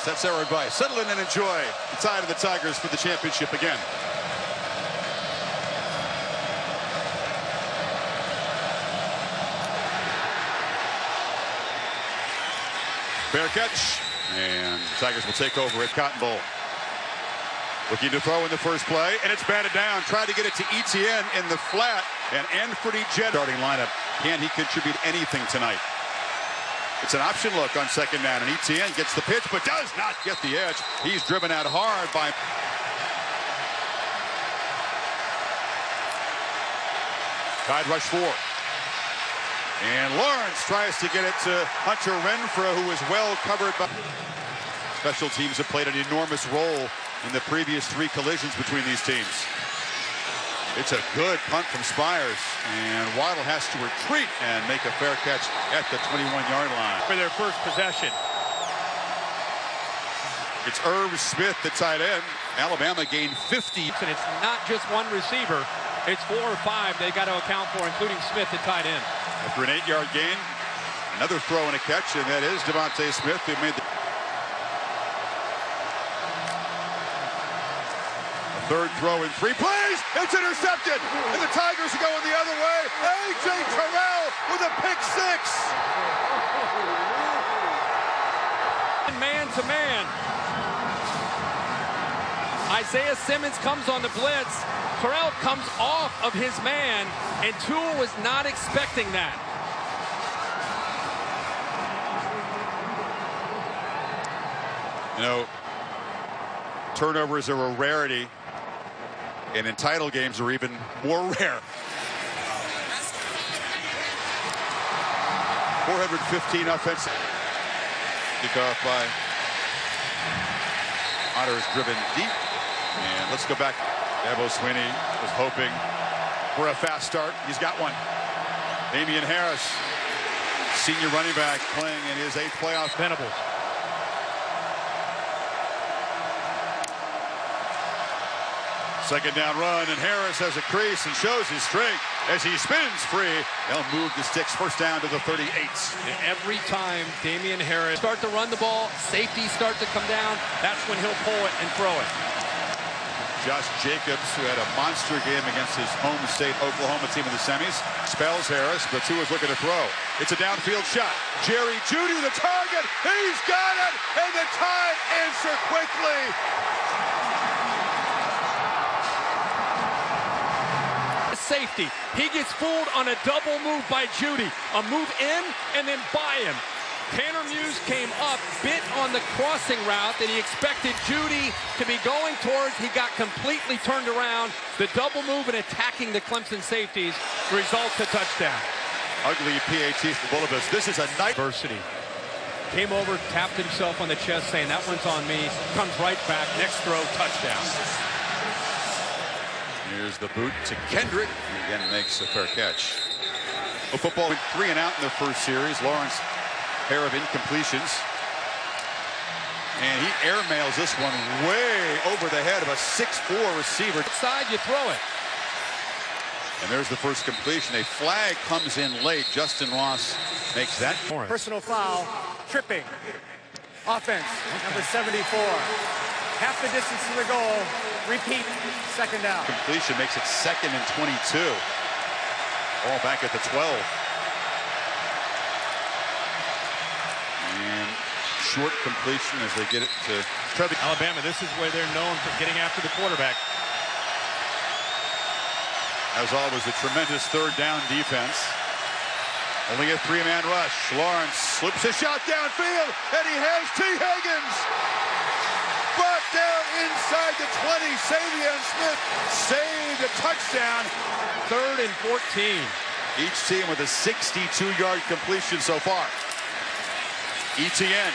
That's our advice. Settle in and enjoy the tide of the Tigers for the championship again. Fair catch, and the Tigers will take over at Cotton Bowl. Looking to throw in the first play, and it's batted down. Tried to get it to Etienne in the flat, and Anthony Jett starting lineup. Can he contribute anything tonight? It's an option look on second down, and Etienne gets the pitch, but does not get the edge. He's driven out hard by... Tide rush 4. And Lawrence tries to get it to Hunter Renfrow, who is well covered by... Special teams have played an enormous role in the previous 3 collisions between these teams. It's a good punt from Spires, and Waddle has to retreat and make a fair catch at the 21-yard line. For their first possession. It's Irv Smith, the tight end. Alabama gained 50. And it's not just one receiver, it's 4 or 5 they got to account for, including Smith, the tight end. After an 8-yard gain, another throw and a catch, and that is Devontae Smith, who made the... Third throw in 3 plays. It's intercepted. And the Tigers are going the other way. A.J. Terrell with a pick 6. Man to man. Isaiah Simmons comes on the blitz. Terrell comes off of his man, and Tua was not expecting that. You know, turnovers are a rarity. And in title games are even more rare. 415 offensive. Kickoff by Otter is driven deep. And let's go back. Dabo Swinney was hoping for a fast start. He's got one. Damian Harris, senior running back, playing in his 8th playoff. Venables. Second down run, and Harris has a crease and shows his strength as he spins free. They'll move the sticks first down to the 38. And every time Damian Harris start to run the ball, safeties start to come down, that's when he'll pull it and throw it. Josh Jacobs, who had a monster game against his home state Oklahoma team in the semis, spells Harris, but Tua's looking to throw. It's a downfield shot. Jerry Jeudy, the target. He's got it, and the Tide answer quickly. Safety. He gets fooled on a double move by Jeudy. A move in and then by him. Tanner Muse came up, bit on the crossing route that he expected Jeudy to be going towards. He got completely turned around. The double move and attacking the Clemson safeties results a touchdown. Ugly PAT for both of us. This is a night. Adversity. Came over, tapped himself on the chest saying, that one's on me. Comes right back. Next throw, touchdown. Here's the boot to Kendrick. He again makes a fair catch. Well, football went 3 and out in the first series. Lawrence, pair of incompletions. And he airmails this one way over the head of a 6'4 receiver. Side, you throw it. And there's the first completion. A flag comes in late. Justin Ross makes that. Personal foul, tripping. Offense, number 74. Half the distance to the goal. Repeat, second down. Completion makes it 2nd and 22. Ball back at the 12. And short completion as they get it to Trevor. Alabama, this is where they're known for getting after the quarterback. As always, a tremendous 3rd down defense. Only a 3-man rush. Lawrence slips a shot downfield, and he has T. Higgins. Brought down inside the 20. Savion Smith saved a touchdown. 3rd and 14. Each team with a 62-yard completion so far. Etienne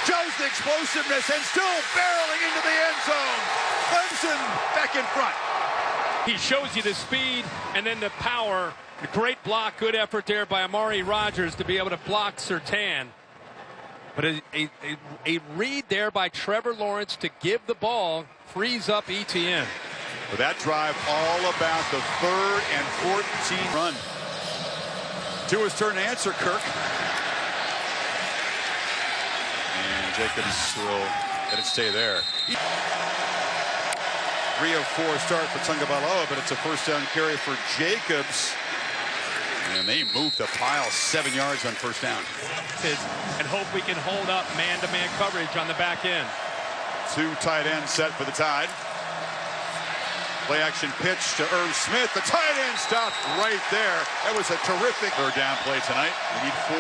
shows the explosiveness and still barreling into the end zone. Clemson back in front. He shows you the speed and then the power. Great block, good effort there by Amari Rodgers to be able to block Surtain. But a read there by Trevor Lawrence to give the ball frees up Etienne. With that drive all about the 3rd and 14 run. Tua's turn to answer, Kirk. And Jacobs will let it stay there. 3 of 4 start for Tagovailoa, but it's a first down carry for Jacobs. And they moved the pile 7 yards on first down. And hope we can hold up man-to-man coverage on the back end. 2 tight ends set for the Tide. Play action pitch to Irv Smith. The tight end stopped right there. That was a terrific third down play tonight. We need 4.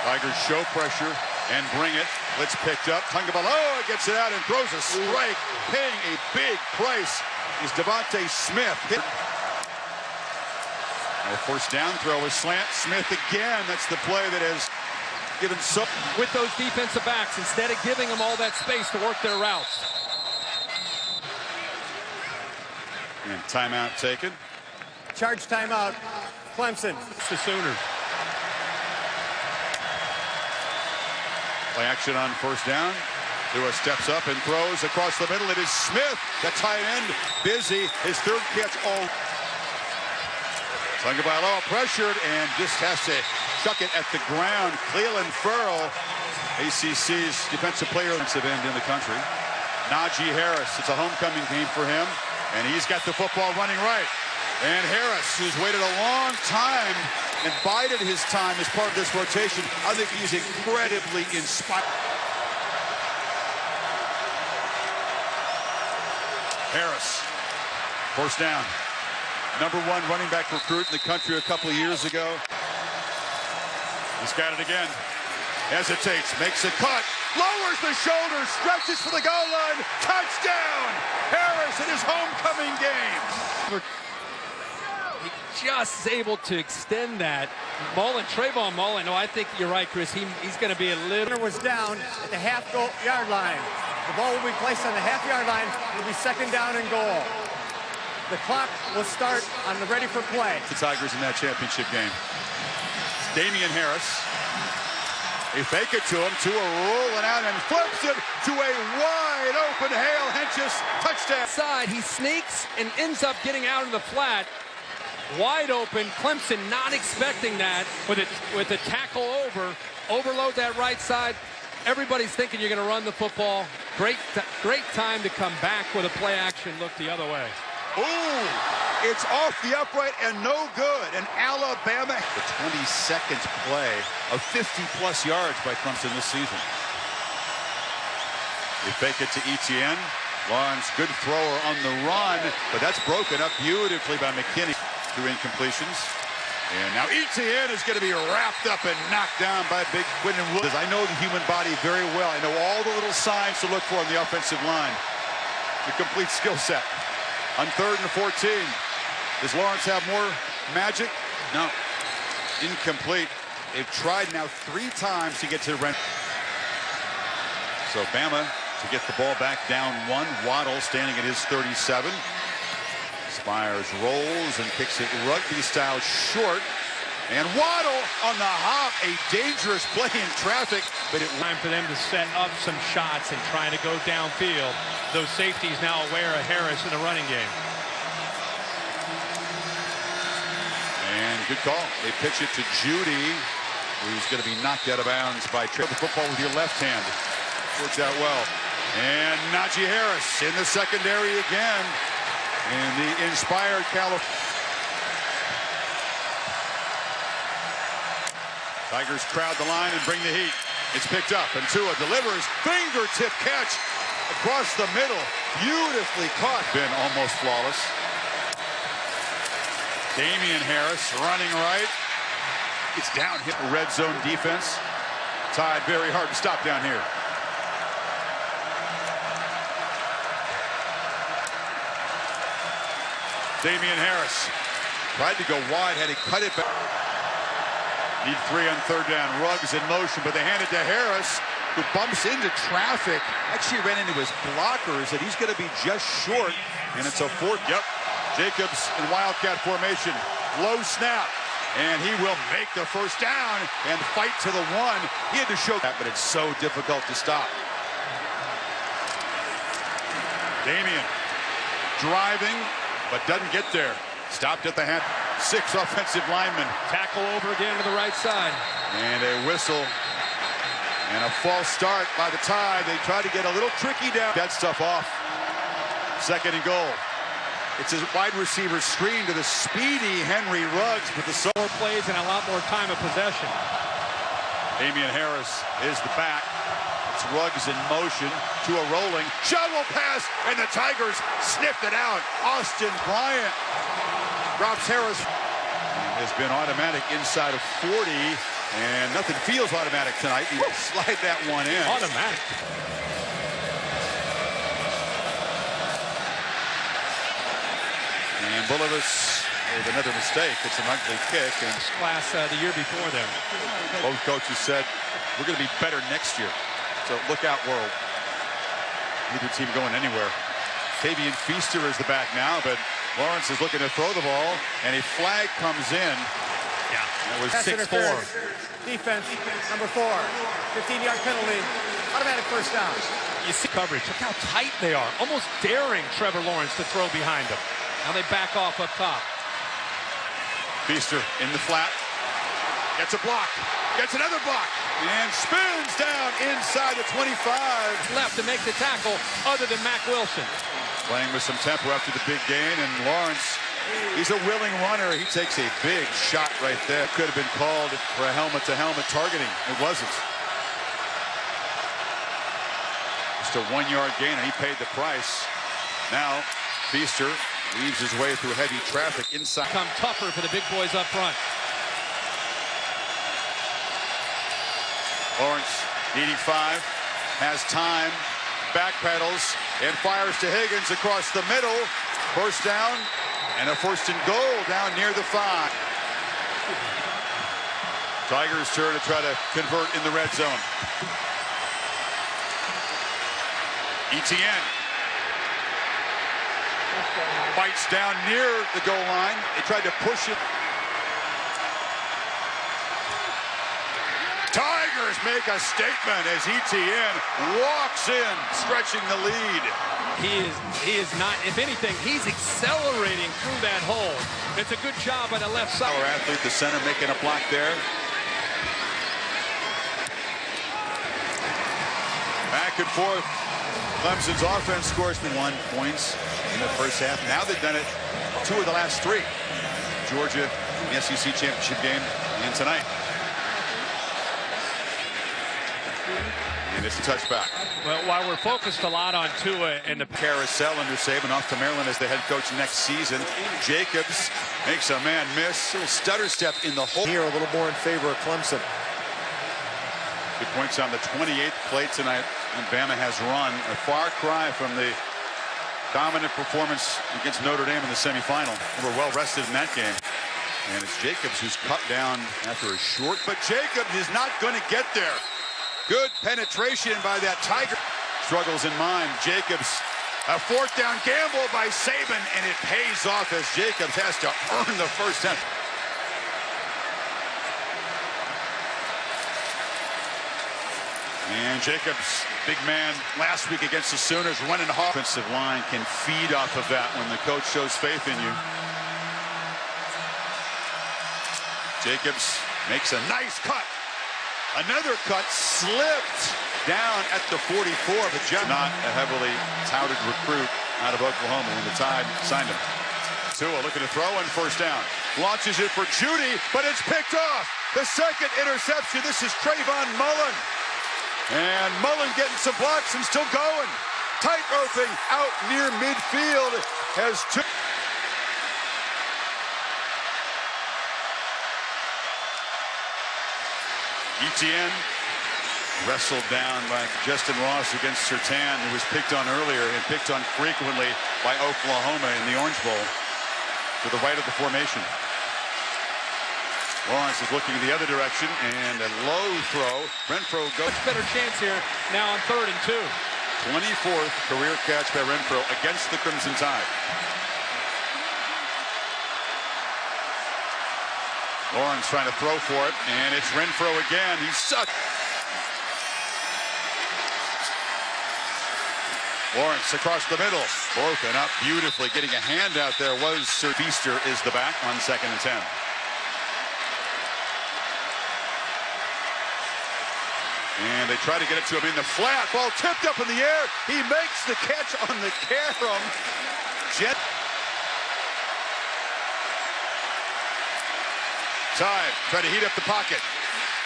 Tigers show pressure and bring it. Blitz picked up. Tagovailoa gets it out and throws a strike. Paying a big price is Devontae Smith. A first down throw, a slant. Smith again. That's the play that has given so. With those defensive backs, instead of giving them all that space to work their routes. And timeout taken. Charge timeout. Clemson. It's the Sooners. Play action on first down. Tua steps up and throws across the middle. It is Smith, the tight end, busy. His third catch all. Tagovailoa pressured and just has to chuck it at the ground. Cleveland Ferrell, ACC's defensive player defensive end in the country. Najee Harris, it's a homecoming game for him, and he's got the football running right. And Harris, who's waited a long time and bided his time as part of this rotation, I think he's incredibly inspired. Harris, first down. #1 running back recruit in the country a couple of years ago. He's got it again. Hesitates, makes a cut, lowers the shoulders, stretches for the goal line. Touchdown! Harris in his homecoming game. He just is able to extend that. Trayvon Mullen, no, I think you're right, Chris. He's going to be a little. Was down at the half-yard line. The ball will be placed on the half-yard line. It'll be second down and goal. The clock will start on the ready for play. The Tigers in that championship game. Damian Harris. They fake it to him. Tua rolling out and flips it to a wide open Hale Henches touchdown. Side, he sneaks and ends up getting out of the flat. Wide open. Clemson not expecting that with a tackle overload that right side. Everybody's thinking you're going to run the football. Great time to come back with a play action look the other way. Ooh, it's off the upright and no good. And Alabama, the 22nd play of 50-plus yards by Clemson this season. They fake it to Etienne. Lawrence, good thrower on the run, but that's broken up beautifully by McKinney. 2 incompletions. And now Etienne is going to be wrapped up and knocked down by big Quinn and Williams. I know the human body very well. I know all the little signs to look for on the offensive line. The complete skill set. On 3rd and 14. Does Lawrence have more magic? No. Incomplete. They've tried now 3 times to get to the run. So Bama to get the ball back down 1. Waddle standing at his 37. Spires rolls and kicks it rugby-style short. And Waddle on the hop, a dangerous play in traffic, but it time for them to set up some shots and trying to go downfield. Those safeties now aware of Harris in the running game. And good call. They pitch it to Judy, who's going to be knocked out of bounds by Trey. The football with your left hand. Works out well. And Najee Harris in the secondary again. And the inspired California. Tigers crowd the line and bring the heat. It's picked up and Tua delivers. Fingertip catch across the middle. Beautifully caught. Been almost flawless. Damian Harris running right. It's down hit red zone defense. Tide very hard to stop down here. Damian Harris tried to go wide, had to cut it back. Need 3 on 3rd down. Ruggs in motion, but they hand it to Harris, who bumps into traffic. Actually ran into his blockers, and he's going to be just short. And it's a 4th. Yep. Jacobs in Wildcat formation. Low snap. And he will make the first down and fight to the 1. He had to show that, but it's so difficult to stop. Damian driving, but doesn't get there. Stopped at the hand. 6 offensive linemen. Tackle over again to the right side. And a whistle. And a false start by the Tide. They try to get a little tricky down. That stuff off. 2nd and goal. It's a wide receiver screen to the speedy Henry Ruggs with the more plays and a lot more time of possession. Damian Harris is the back. It's Ruggs in motion to a rolling shovel pass, and the Tigers sniffed it out. Austin Bryant drops Harris. Has been automatic inside of 40, and nothing feels automatic tonight. You slide that one in. Automatic. And Bulovas with another mistake. It's an ugly kick. And class the year before there. Both coaches said, we're going to be better next year. So look out, world. Neither team going anywhere. Tavian Feaster is the back now, but Lawrence is looking to throw the ball, and a flag comes in. Yeah, that was 6-4. Defense, number 4. 15-yard penalty. Automatic first down. You see coverage. Look how tight they are. Almost daring Trevor Lawrence to throw behind them. Now they back off up top. Feaster in the flat. Gets a block. Gets another block. And spins down inside the 25. Left to make the tackle other than Mack Wilson. Playing with some tempo after the big gain. And Lawrence, he's a willing runner. He takes a big shot right there. Could have been called for a helmet-to-helmet targeting. It wasn't. Just a 1-yard gain, and he paid the price. Now, Feaster weaves his way through heavy traffic inside. Come tougher for the big boys up front. Lawrence, 85, has time, backpedals, and fires to Higgins across the middle. First down, and a 1st and goal down near the 5. Tigers turn to try to convert in the red zone. Etienne bites down near the goal line. They tried to push it. Tigers make a statement as Etienne walks in, stretching the lead. He is not, if anything, he's accelerating through that hole. It's a good job by the left side. Our athlete, the center, making a block there. Back and forth. Clemson's offense scores 1 points in the first half. Now they've done it 2 of the last 3. Georgia, the SEC championship game, and tonight. And it's a touchback. Well, while we're focused a lot on Tua and the carousel under Saban off to Maryland as the head coach next season. Jacobs makes a man miss. A little stutter step in the hole. Here a little more in favor of Clemson. Good points on the 28th play tonight. And Bama has run a far cry from the dominant performance against Notre Dame in the semifinal. They were well rested in that game. And it's Jacobs who's cut down after a short, but Jacobs is not going to get there. Good penetration by that Tiger. Struggles in mind. Jacobs, a 4th down gamble by Saban, and it pays off as Jacobs has to earn the first down. And Jacobs, big man last week against the Sooners, running hard. Offensive line can feed off of that when the coach shows faith in you. Jacobs makes a nice cut. Another cut slipped down at the 44, but Jeff, not a heavily touted recruit out of Oklahoma when the Tide signed him. Tua looking to throw and first down. Launches it for Judy, but it's picked off. The 2nd interception. This is Trayvon Mullen. And Mullen getting some blocks and still going. Tight roping out near midfield has 2. Etienne wrestled down by Justin Ross against Surtain, who was picked on earlier and picked on frequently by Oklahoma in the Orange Bowl to the right of the formation. Lawrence is looking the other direction, and a low throw. Renfro goes. Much better chance here now on 3rd and 2. 24th career catch by Renfro against the Crimson Tide. Lawrence trying to throw for it, and it's Renfro again. He's sucked. Lawrence across the middle. Broken up beautifully. Getting a hand out there was Sir Beaster is the back on 2nd and 10. And they try to get it to him in the flat. Ball tipped up in the air. He makes the catch on the carom. Time. Try to heat up the pocket.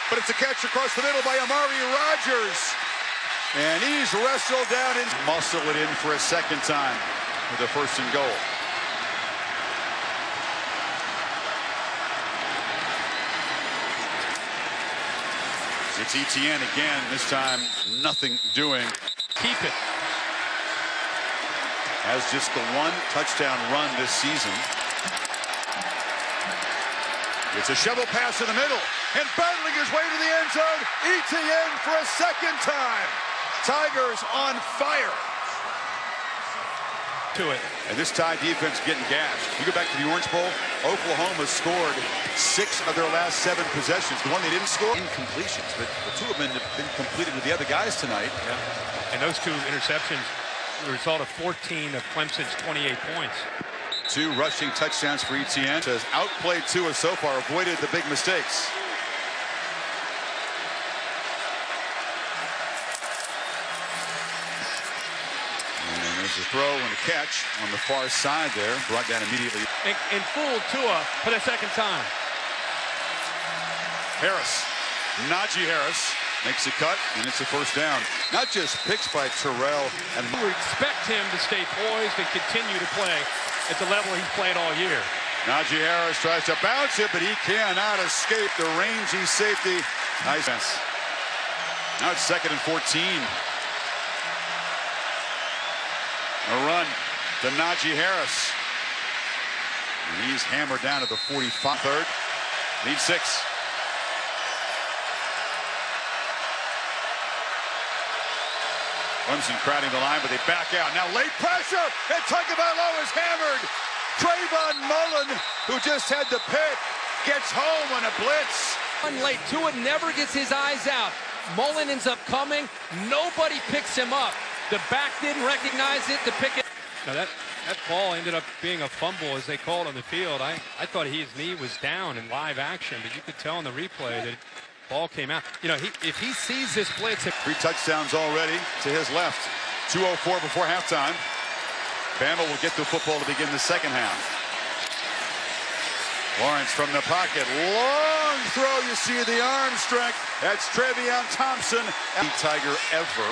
But it's a catch across the middle by Amari Rogers. And he's wrestled down and muscle it in for a second time with a 1st and goal. It's Etienne again, this time nothing doing. Keep it. Has just the 1 touchdown run this season. It's a shovel pass in the middle, and battling his way to the end zone, Etienne for a 2nd time. Tigers on fire. To it. And this Tide defense getting gashed. You go back to the Orange Bowl, Oklahoma scored 6 of their last 7 possessions. The one they didn't score, incompletions, but the 2 of them have been completed with the other guys tonight. Yeah. And those 2 interceptions, the result of 14 of Clemson's 28 points. 2 rushing touchdowns for Etienne. Has outplayed Tua so far, avoided the big mistakes. There's a throw and a catch on the far side there, brought down immediately. And fooled Tua for the 2nd time. Harris, Najee Harris makes a cut, and it's a 1st down. Not just picks by Terrell. And we expect him to stay poised and continue to play at the level he's played all year. Najee Harris tries to bounce it, but he cannot escape the rangy safety. Nice. Now it's 2nd and 14. A run to Najee Harris. And he's hammered down to the 45. 3rd. Need 6. Clemson crowding the line, but they back out. Now late pressure, and Tagovailoa is hammered. Trayvon Mullen, who just had the pick, gets home on a blitz. Late, Tua never gets his eyes out. Mullen ends up coming. Nobody picks him up. The back didn't recognize it to pick it. Now that ball ended up being a fumble, as they called on the field. I thought his knee was down in live action, but you could tell in the replay that ball came out. You know, if he sees this blitz. 3 touchdowns already to his left. 2:04 before halftime. Bama will get the football to begin the 2nd half. Lawrence from the pocket. Long throw. You see the arm strength. That's Trevion Thompson. Any Tiger ever.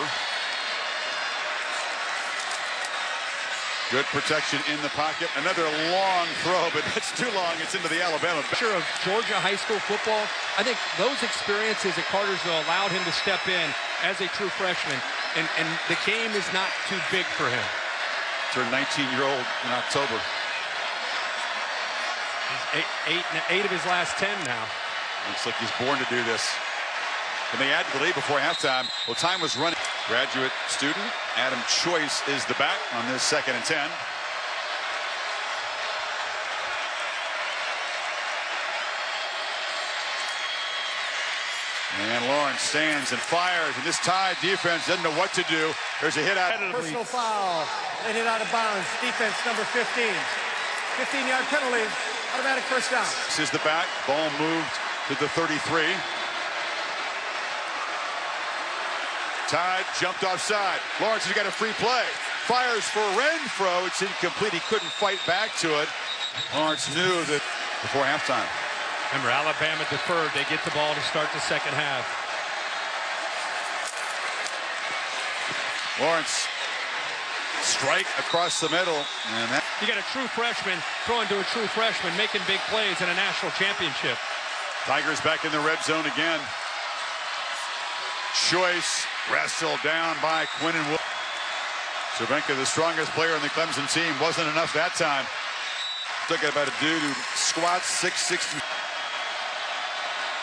Good protection in the pocket. Another long throw, but that's too long. It's into the Alabama. Picture of Georgia high school football. I think those experiences at Cartersville allowed him to step in as a true freshman, and the game is not too big for him. Turned 19-year-old in October. He's 8 of his last 10 now. Looks like he's born to do this. And they add the lead before halftime. Well, time was running. Graduate student Adam Choice is the back on this 2nd and 10. And Lawrence stands and fires, and this Tide defense doesn't know what to do. There's a hit out. Personal foul. They hit out of bounds. Defense number 15. 15-yard penalty. Automatic 1st down. This is the back. Ball moved to the 33. Tide jumped offside. Lawrence has got a free play. Fires for Renfro. It's incomplete. He couldn't fight back to it. Lawrence knew that before halftime. Remember, Alabama deferred. They get the ball to start the 2nd half. Lawrence, strike across the middle. And that you got a true freshman throwing to a true freshman, making big plays in a national championship. Tigers back in the red zone again. Choice wrestled down by Quinnen. Cervenka, the strongest player on the Clemson team, wasn't enough that time. Talking about a dude who squats 660.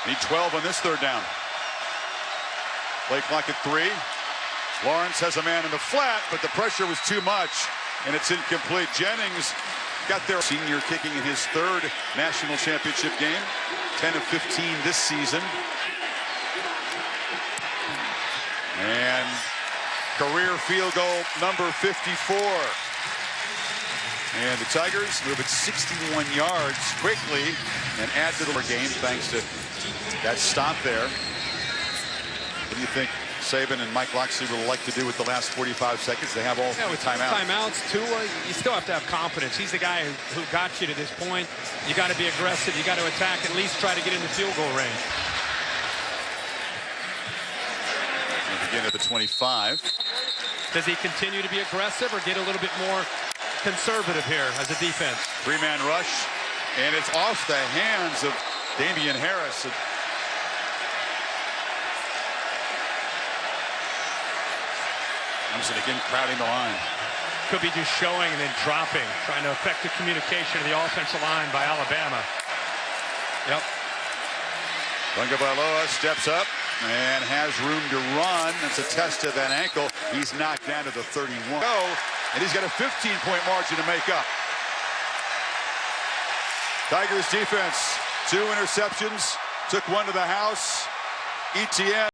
Need 12 on this 3rd down. Play clock at 3. Lawrence has a man in the flat, but the pressure was too much, and it's incomplete. Jennings got their senior kicking in his 3rd national championship game. 10 of 15 this season. And Career field goal number 54. And the Tigers move it 61 yards quickly and add to the game thanks to that stop there. What do you think Saban and Mike Locksley would like to do with the last 45 seconds? They have all with timeouts. Tua, you still have to have confidence. He's the guy who got you to this point. You got to be aggressive. You got to attack, at least try to get in the field goal range. Begin at the 25. Does he continue to be aggressive or get a little bit more conservative here as a defense? Three-man rush, and it's off the hands of Damian Harris. Thompson again crowding the line. Could be just showing and then dropping, trying to affect the communication of the offensive line by Alabama. Yep. Tagovailoa steps up and has room to run. That's a test of that ankle. He's knocked down to the 31. And he's got a 15-point margin to make up. Tigers defense, 2 interceptions, took one to the house. ETN.